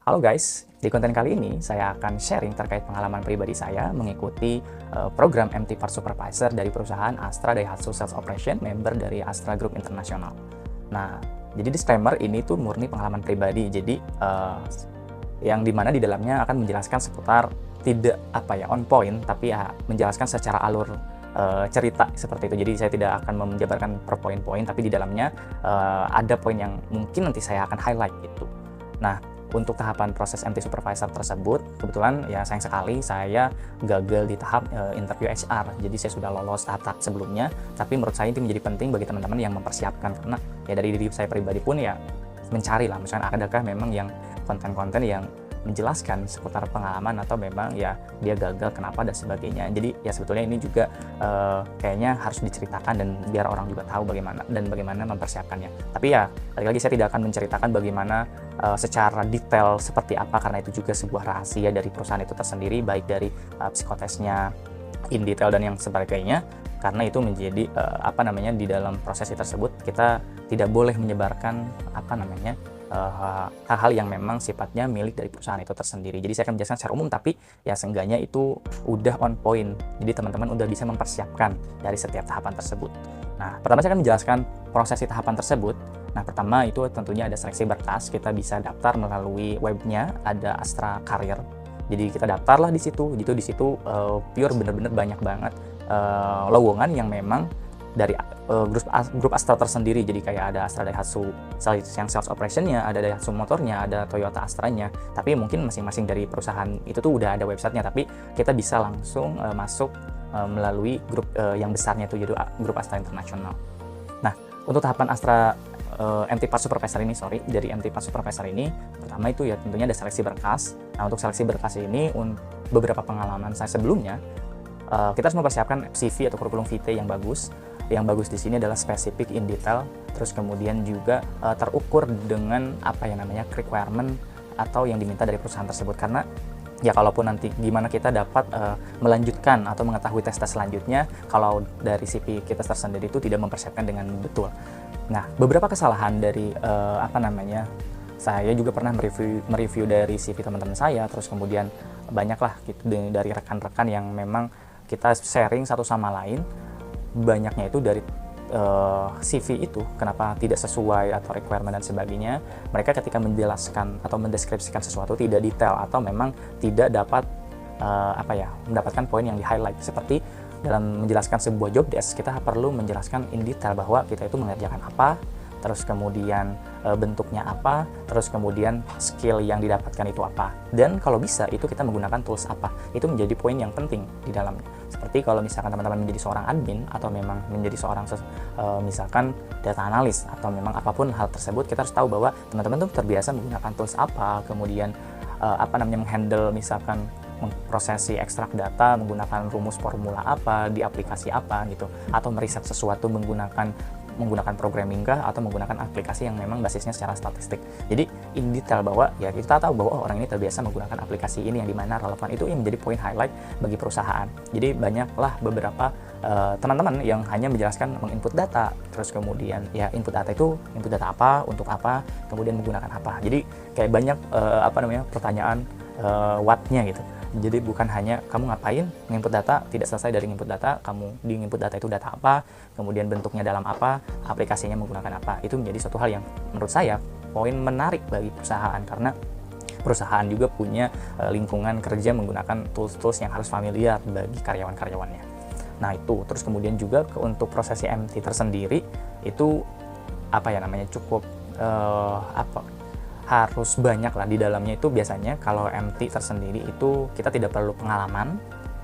Halo guys, di konten kali ini saya akan sharing terkait pengalaman pribadi saya mengikuti program MT Part Supervisor dari perusahaan Astra Daihatsu Sales Operation, member dari Astra Group International. Nah, jadi disclaimer ini tuh murni pengalaman pribadi, jadi yang dimana di dalamnya akan menjelaskan seputar tidak on point, tapi ya menjelaskan secara alur cerita seperti itu. Jadi saya tidak akan menjabarkan per poin-poin, tapi di dalamnya ada poin yang mungkin nanti saya akan highlight gitu. Nah, untuk tahapan proses MT Supervisor tersebut, kebetulan ya sayang sekali saya gagal di tahap interview HR. Jadi saya sudah lolos tahap-tahap sebelumnya, tapi menurut saya itu menjadi penting bagi teman-teman yang mempersiapkan, karena ya dari diri saya pribadi pun ya mencari lah, misalnya adakah memang yang konten-konten yang menjelaskan seputar pengalaman atau memang ya dia gagal kenapa dan sebagainya. Jadi ya sebetulnya ini juga kayaknya harus diceritakan dan biar orang juga tahu bagaimana mempersiapkannya. Tapi ya balik lagi saya tidak akan menceritakan bagaimana secara detail seperti apa, karena itu juga sebuah rahasia dari perusahaan itu tersendiri, baik dari psikotesnya in detail dan yang sebagainya, karena itu menjadi di dalam proses tersebut kita tidak boleh menyebarkan hal-hal yang memang sifatnya milik dari perusahaan itu tersendiri. Jadi saya akan menjelaskan secara umum, tapi ya seenggaknya itu udah on point. Jadi teman-teman udah bisa mempersiapkan dari setiap tahapan tersebut. Nah, pertama saya akan menjelaskan prosesi tahapan tersebut. Nah, pertama itu tentunya ada seleksi berkas. Kita bisa daftar melalui webnya, ada Astra Career. Jadi kita daftarlah di situ. Di situ pure bener-bener banyak banget lowongan yang memang dari grup Astra tersendiri. Jadi kayak ada Astra Daihatsu yang sales operation-nya, ada Daihatsu motornya, ada Toyota Astra-nya. Tapi mungkin masing-masing dari perusahaan itu tuh udah ada websitenya, tapi kita bisa langsung masuk melalui grup yang besarnya itu, jadi grup Astra International. Nah, untuk tahapan Astra MT Part Supervisor ini, dari MT Part Supervisor ini, pertama itu ya tentunya ada seleksi berkas. Nah, untuk seleksi berkas ini, beberapa pengalaman saya sebelumnya, kita harus mempersiapkan CV atau kurikulum vitae yang bagus. Yang bagus di sini adalah spesifik in detail, terus kemudian juga terukur dengan requirement atau yang diminta dari perusahaan tersebut. Karena ya kalaupun nanti gimana kita dapat melanjutkan atau mengetahui tes selanjutnya kalau dari CV kita tersendiri itu tidak mempersiapkan dengan betul. Nah, beberapa kesalahan dari saya juga pernah mereview dari CV teman-teman saya, terus kemudian banyaklah gitu dari rekan-rekan yang memang kita sharing satu sama lain. Banyaknya itu dari CV itu kenapa tidak sesuai atau requirement dan sebagainya. Mereka ketika menjelaskan atau mendeskripsikan sesuatu tidak detail atau memang tidak dapat mendapatkan poin yang di highlight. Seperti dalam menjelaskan sebuah job desk, kita perlu menjelaskan in detail bahwa kita itu mengerjakan apa, terus kemudian bentuknya apa, terus kemudian skill yang didapatkan itu apa, dan kalau bisa itu kita menggunakan tools apa. Itu menjadi poin yang penting di dalamnya. Seperti kalau misalkan teman-teman menjadi seorang admin atau memang menjadi seorang misalkan data analis atau memang apapun hal tersebut, kita harus tahu bahwa teman-teman tuh terbiasa menggunakan tools apa, kemudian menghandle misalkan memprosesi ekstrak data menggunakan rumus formula apa di aplikasi apa gitu, atau meriset sesuatu menggunakan programming kah, atau menggunakan aplikasi yang memang basisnya secara statistik. Jadi in detail bahwa ya kita tahu bahwa orang ini terbiasa menggunakan aplikasi ini yang dimana relevan, itu yang menjadi poin highlight bagi perusahaan. Jadi banyaklah beberapa teman-teman yang hanya menjelaskan menginput data, terus kemudian ya input data apa, untuk apa, kemudian menggunakan apa. Jadi kayak banyak pertanyaan what-nya gitu. Jadi bukan hanya kamu ngapain nginput data, tidak selesai dari nginput data, kamu di nginput data itu data apa, kemudian bentuknya dalam apa, aplikasinya menggunakan apa. Itu menjadi suatu hal yang menurut saya poin menarik bagi perusahaan, karena perusahaan juga punya lingkungan kerja menggunakan tools-tools yang harus familiar bagi karyawan-karyawannya. Nah itu, terus kemudian juga untuk prosesi MT tersendiri itu cukup harus banyak lah di dalamnya. Itu biasanya kalau MT tersendiri itu kita tidak perlu pengalaman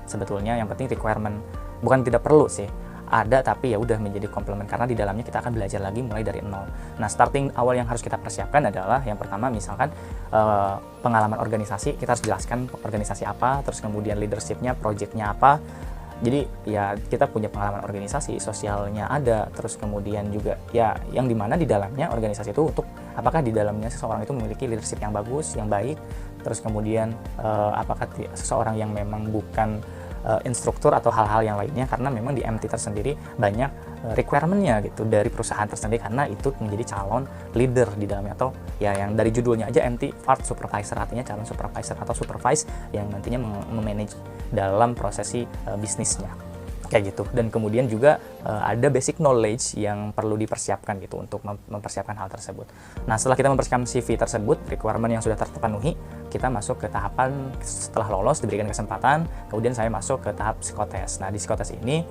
sebetulnya, yang penting requirement. Bukan tidak perlu sih, ada, tapi ya udah menjadi komplement karena di dalamnya kita akan belajar lagi mulai dari nol. Nah, starting awal yang harus kita persiapkan adalah yang pertama misalkan pengalaman organisasi. Kita harus jelaskan organisasi apa, terus kemudian leadership-nya, project-nya apa. Jadi ya kita punya pengalaman organisasi, sosialnya ada, terus kemudian juga ya yang dimana di dalamnya organisasi itu untuk apakah di dalamnya seseorang itu memiliki leadership yang bagus, yang baik, terus kemudian apakah seseorang yang memang bukan instruktur atau hal-hal yang lainnya, karena memang di MT tersendiri banyak requirement-nya gitu dari perusahaan tersendiri, karena itu menjadi calon leader di dalamnya, atau ya yang dari judulnya aja MT Part Supervisor, artinya calon supervisor atau supervise yang nantinya memanage dalam prosesi bisnisnya kayak gitu. Dan kemudian juga ada basic knowledge yang perlu dipersiapkan gitu untuk mempersiapkan hal tersebut. Nah, setelah kita mempersiapkan CV tersebut, requirement yang sudah terpenuhi, kita masuk ke tahapan setelah lolos diberikan kesempatan, kemudian saya masuk ke tahap psikotes. Nah, di psikotes ini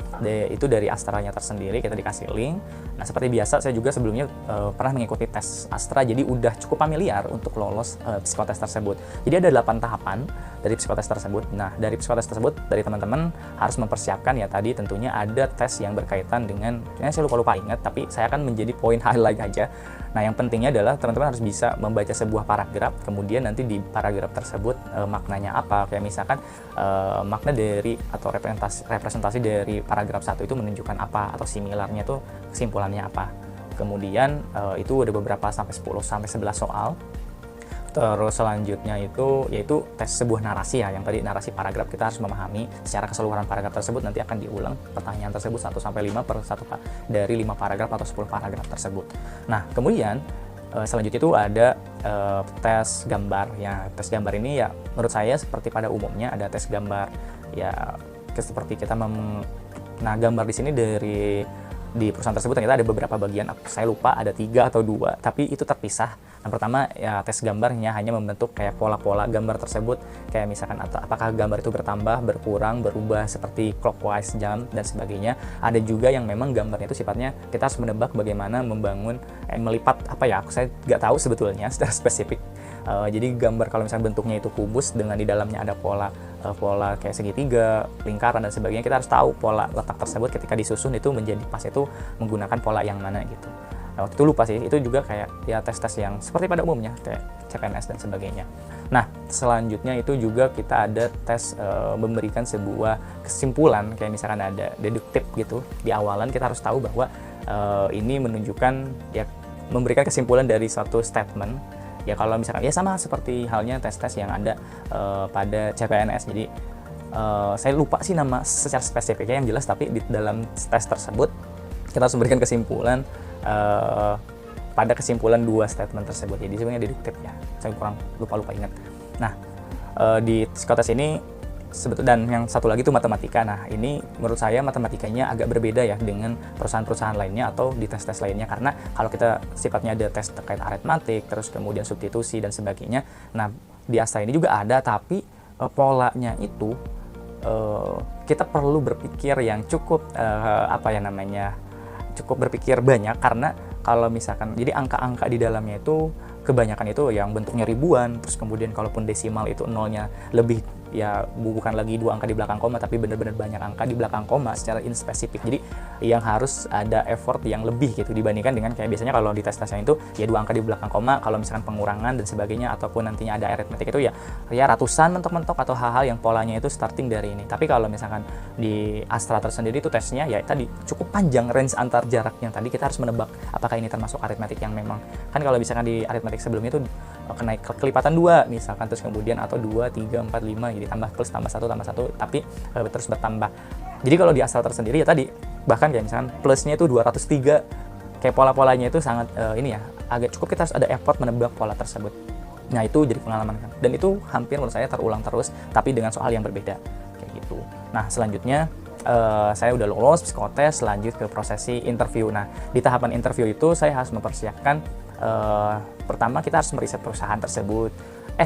itu dari Astranya tersendiri, kita dikasih link. Nah, seperti biasa saya juga sebelumnya pernah mengikuti tes Astra, jadi udah cukup familiar untuk lolos psikotes tersebut. Jadi ada 8 tahapan dari psikotes tersebut. Nah, dari psikotes tersebut dari teman-teman harus mempersiapkan ya tadi tentunya ada tes yang berkaitan dengan, ya saya lupa ingat, tapi saya akan menjadi poin highlight aja. Nah, yang pentingnya adalah teman-teman harus bisa membaca sebuah paragraf, kemudian nanti di paragraf tersebut maknanya apa, kayak misalkan makna dari atau representasi dari paragraf 1 itu menunjukkan apa, atau similarnya itu kesimpulannya apa. Kemudian itu ada beberapa sampai 10 sampai 11 soal. Terus selanjutnya itu yaitu tes sebuah narasi ya, yang tadi narasi paragraf, kita harus memahami secara keseluruhan paragraf tersebut, nanti akan diulang pertanyaan tersebut 1 sampai 5 per satu dari 5 paragraf atau 10 paragraf tersebut. Nah, kemudian selanjutnya itu ada tes gambar ya. Tes gambar ini ya menurut saya seperti pada umumnya ada tes gambar ya, seperti kita nah gambar di sini di perusahaan tersebut ternyata ada beberapa bagian, saya lupa ada 3 atau 2, tapi itu terpisah. Yang pertama ya tes gambarnya hanya membentuk kayak pola-pola gambar tersebut, kayak misalkan apakah gambar itu bertambah, berkurang, berubah seperti clockwise jam dan sebagainya. Ada juga yang memang gambarnya itu sifatnya kita harus menebak bagaimana membangun melipat apa ya, saya nggak tahu sebetulnya secara spesifik. Jadi gambar kalau misalnya bentuknya itu kubus dengan di dalamnya ada pola kayak segitiga, lingkaran dan sebagainya, kita harus tahu pola letak tersebut ketika disusun itu menjadi pas itu menggunakan pola yang mana gitu. Nah, waktu itu lupa sih, itu juga kayak ya tes-tes yang seperti pada umumnya kayak CPNS dan sebagainya. Nah, selanjutnya itu juga kita ada tes memberikan sebuah kesimpulan, kayak misalkan ada deduktif gitu. Di awalan kita harus tahu bahwa ini menunjukkan ya memberikan kesimpulan dari suatu statement. Ya kalau misalkan ya sama seperti halnya tes-tes yang ada pada CPNS. Jadi saya lupa sih nama secara spesifiknya yang jelas, tapi di dalam tes tersebut kita harus memberikan kesimpulan pada kesimpulan 2 statement tersebut. Jadi sebenarnya deduktif ya, saya kurang lupa ingat. Nah, di psikotes ini dan yang satu lagi itu matematika. Nah, ini menurut saya matematikanya agak berbeda ya dengan perusahaan-perusahaan lainnya atau di tes-tes lainnya, karena kalau kita sifatnya ada tes terkait aritmatik, terus kemudian substitusi dan sebagainya. Nah, di Astra ini juga ada, tapi polanya itu kita perlu berpikir yang cukup cukup berpikir banyak, karena kalau misalkan jadi angka-angka di dalamnya itu kebanyakan itu yang bentuknya ribuan, terus kemudian kalaupun desimal itu nolnya lebih ya bukan lagi 2 angka di belakang koma, tapi benar-benar banyak angka di belakang koma secara inspesifik. Jadi yang harus ada effort yang lebih gitu dibandingkan dengan kayak biasanya kalau di tes-tesnya itu ya 2 angka di belakang koma, kalau misalkan pengurangan dan sebagainya ataupun nantinya ada aritmetik itu ya ratusan mentok-mentok atau hal-hal yang polanya itu starting dari ini. Tapi kalau misalkan di Astra tersendiri itu tesnya ya tadi cukup panjang range antar jaraknya. Tadi kita harus menebak apakah ini termasuk aritmetik yang memang kan kalau misalkan di aritmetik sebelumnya itu kena kelipatan 2 misalkan, terus kemudian atau 2, 3, 4, 5 jadi tambah plus tambah 1 tapi terus bertambah. Jadi kalau di Astra tersendiri ya tadi bahkan kayak misalkan plusnya itu 203, kayak pola-polanya itu sangat ini ya agak cukup kita harus ada effort menebak pola tersebut. Nah, itu jadi pengalaman kan, dan itu hampir menurut saya terulang terus tapi dengan soal yang berbeda kayak gitu. Nah, selanjutnya saya udah lolos psikotes, lanjut ke prosesi interview. Nah, di tahapan interview itu saya harus mempersiapkan pertama kita harus meriset perusahaan tersebut.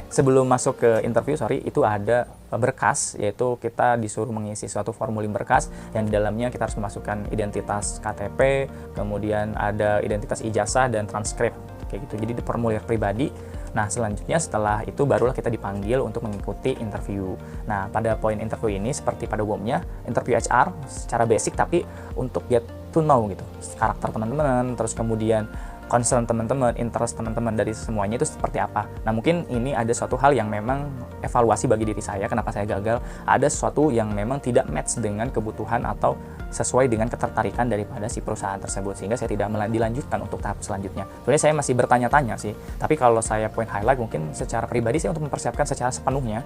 Sebelum masuk ke interview, itu ada berkas, yaitu kita disuruh mengisi suatu formulir berkas yang di dalamnya kita harus memasukkan identitas KTP, kemudian ada identitas ijazah dan transkrip kayak gitu. Jadi di formulir pribadi. Nah, selanjutnya setelah itu barulah kita dipanggil untuk mengikuti interview. Nah, pada poin interview ini seperti pada umumnya interview HR secara basic, tapi untuk get to know gitu karakter teman-teman, terus kemudian concern teman-teman, interest teman-teman dari semuanya itu seperti apa. Nah, mungkin ini ada suatu hal yang memang evaluasi bagi diri saya, kenapa saya gagal. Ada sesuatu yang memang tidak match dengan kebutuhan atau sesuai dengan ketertarikan daripada si perusahaan tersebut, sehingga saya tidak dilanjutkan untuk tahap selanjutnya. Sebenarnya saya masih bertanya-tanya sih, tapi kalau saya point highlight mungkin secara pribadi saya untuk mempersiapkan secara sepenuhnya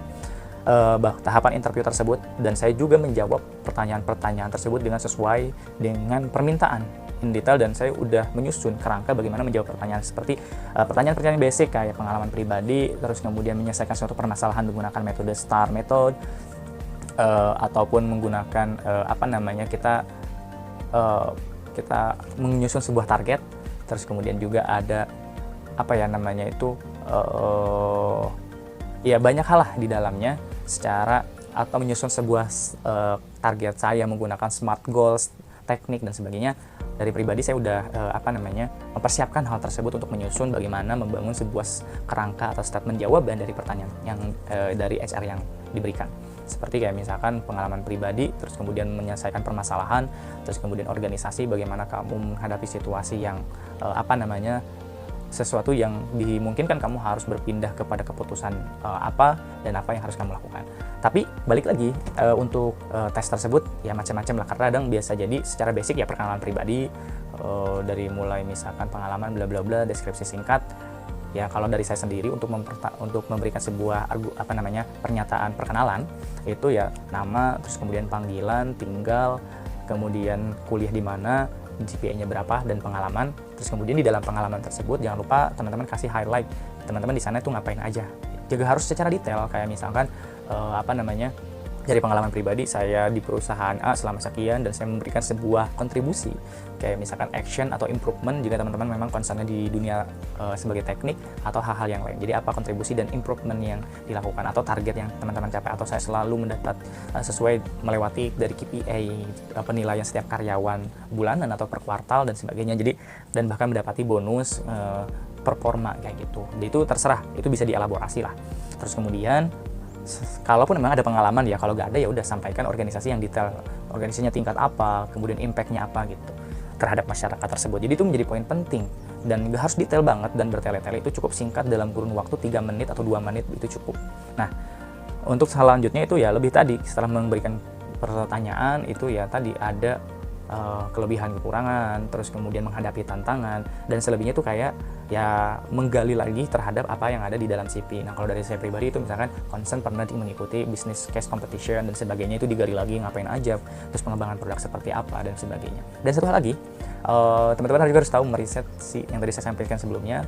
tahapan interview tersebut, dan saya juga menjawab pertanyaan-pertanyaan tersebut dengan sesuai dengan permintaan in detail, dan saya udah menyusun kerangka bagaimana menjawab pertanyaan seperti pertanyaan-pertanyaan basic kayak pengalaman pribadi, terus kemudian menyelesaikan suatu permasalahan menggunakan metode STAR method, ataupun menggunakan kita menyusun sebuah target, terus kemudian juga ada ya banyak hal lah di dalamnya atau menyusun sebuah target saya menggunakan SMART goals, teknik dan sebagainya. Dari pribadi saya udah mempersiapkan hal tersebut untuk menyusun bagaimana membangun sebuah kerangka atau statement jawaban dari pertanyaan yang dari HR yang diberikan. Seperti kayak misalkan pengalaman pribadi, terus kemudian menyelesaikan permasalahan, terus kemudian organisasi, bagaimana kamu menghadapi situasi yang sesuatu yang dimungkinkan kamu harus berpindah kepada keputusan apa dan apa yang harus kamu lakukan. Tapi balik lagi untuk tes tersebut ya macam-macam lah, karena kadang biasa jadi secara basic ya perkenalan pribadi, dari mulai misalkan pengalaman bla bla bla, deskripsi singkat. Ya kalau dari saya sendiri untuk memberikan sebuah pernyataan perkenalan itu ya nama, terus kemudian panggilan, tinggal, kemudian kuliah di mana, GPA-nya berapa, dan pengalaman. Terus kemudian di dalam pengalaman tersebut jangan lupa teman-teman kasih highlight teman-teman di sana itu ngapain aja. Juga harus secara detail, kayak misalkan dari pengalaman pribadi saya di perusahaan A selama sekian dan saya memberikan sebuah kontribusi, kayak misalkan action atau improvement jika teman-teman memang concernnya di dunia sebagai teknik atau hal-hal yang lain. Jadi apa kontribusi dan improvement yang dilakukan atau target yang teman-teman capai, atau saya selalu mendapat sesuai melewati dari KPI penilaian setiap karyawan bulanan atau per kuartal dan sebagainya. Jadi dan bahkan mendapati bonus performa kayak gitu. Jadi itu terserah, itu bisa dielaborasi lah. Terus kemudian kalaupun memang ada pengalaman ya, kalau nggak ada ya udah sampaikan organisasi yang detail, organisasinya tingkat apa, kemudian impact-nya apa gitu terhadap masyarakat tersebut. Jadi itu menjadi poin penting dan nggak harus detail banget dan bertele-tele, itu cukup singkat dalam kurun waktu 3 menit atau 2 menit itu cukup. Nah untuk selanjutnya itu ya lebih tadi, setelah memberikan pertanyaan itu ya tadi ada kelebihan kekurangan, terus kemudian menghadapi tantangan, dan selebihnya itu kayak ya menggali lagi terhadap apa yang ada di dalam CV. Nah kalau dari saya pribadi itu misalkan concern pernah mengikuti business case competition dan sebagainya, itu digali lagi ngapain aja, terus pengembangan produk seperti apa dan sebagainya. Dan satu hal lagi, teman-teman juga harus tahu meriset yang tadi saya sampaikan sebelumnya.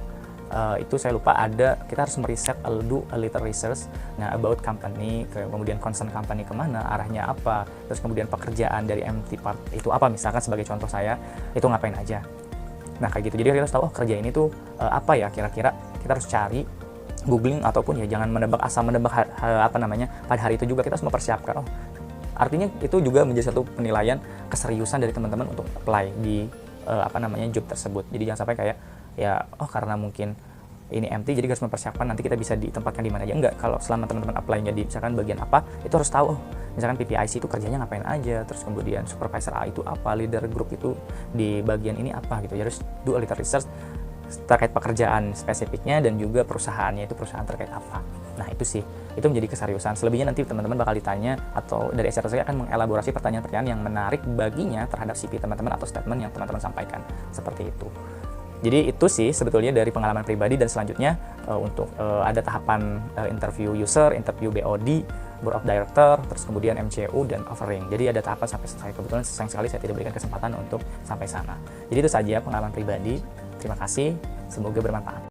Itu saya lupa kita harus meriset, do a little research about company, kemudian concern company kemana, arahnya apa, terus kemudian pekerjaan dari MT part itu apa, misalkan sebagai contoh saya itu ngapain aja. Nah kayak gitu, jadi kita harus tahu kerja ini tuh apa ya kira-kira, kita harus cari googling ataupun ya jangan asal menebak pada hari itu juga kita harus mempersiapkan. Artinya itu juga menjadi satu penilaian keseriusan dari teman-teman untuk apply di job tersebut. Jadi jangan sampai kayak ya karena mungkin ini MT jadi harus mempersiapkan nanti kita bisa ditempatkan di mana aja. Enggak, kalau selama teman-teman apply-nya di misalkan bagian apa, itu harus tahu misalkan PPIC itu kerjanya ngapain aja, terus kemudian supervisor A itu apa, leader group itu di bagian ini apa gitu. Jadi harus do a little research terkait pekerjaan spesifiknya dan juga perusahaannya, itu perusahaan terkait apa. Nah itu sih, itu menjadi keseriusan. Selebihnya nanti teman-teman bakal ditanya atau dari HR saya akan mengelaborasi pertanyaan-pertanyaan yang menarik baginya terhadap CV teman-teman atau statement yang teman-teman sampaikan, seperti itu. Jadi itu sih sebetulnya dari pengalaman pribadi, dan selanjutnya untuk ada tahapan interview user, interview BOD, Board of Director, terus kemudian MCU dan offering. Jadi ada tahapan sampai selesai. Kebetulan sayang sekali saya tidak berikan kesempatan untuk sampai sana. Jadi itu saja pengalaman pribadi. Terima kasih, semoga bermanfaat.